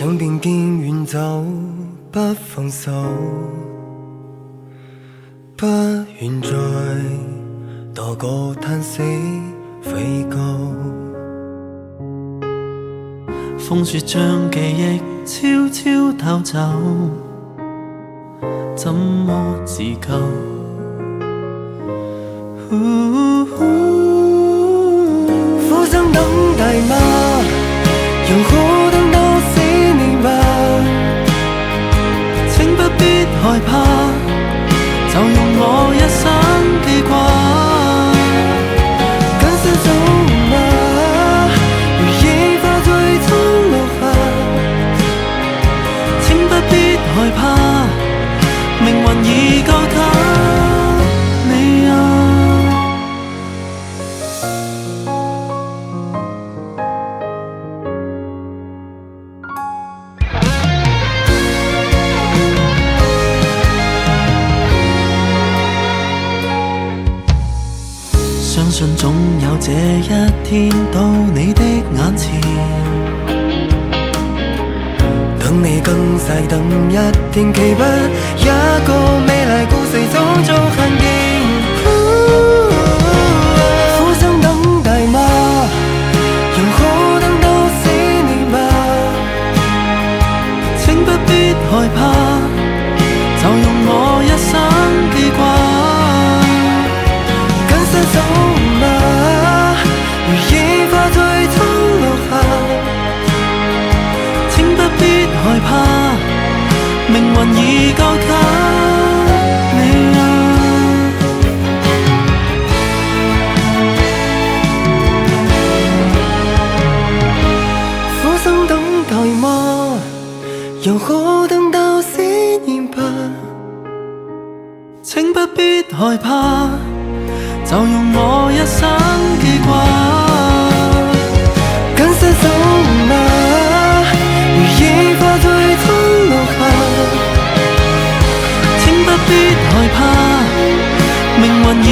像電劍遠走，不放手，不願再墮個嘆息飛高。風雪將記憶悄悄偷走，怎麼自救？苦心等待嗎？讓好等到死你吧，請不必害怕，就用我一生記掛。跟身走嗎？如野花最終落下，請不必害怕，命運已交給你啊。相信總有這一天到你的眼前，等你更細等一天，期不一個美麗故事早早看見。苦心等待嗎？讓好等到死你吧，請不必害怕，就用我一生記掛。跟身走嗎？如野花最終落下，請不必害怕，命運已交給你啊。苦心等待嗎？又可等到死年吧，請不必害怕，就用我一生記掛。跟身走嗎？如野花最終落下，請不必害怕，命運已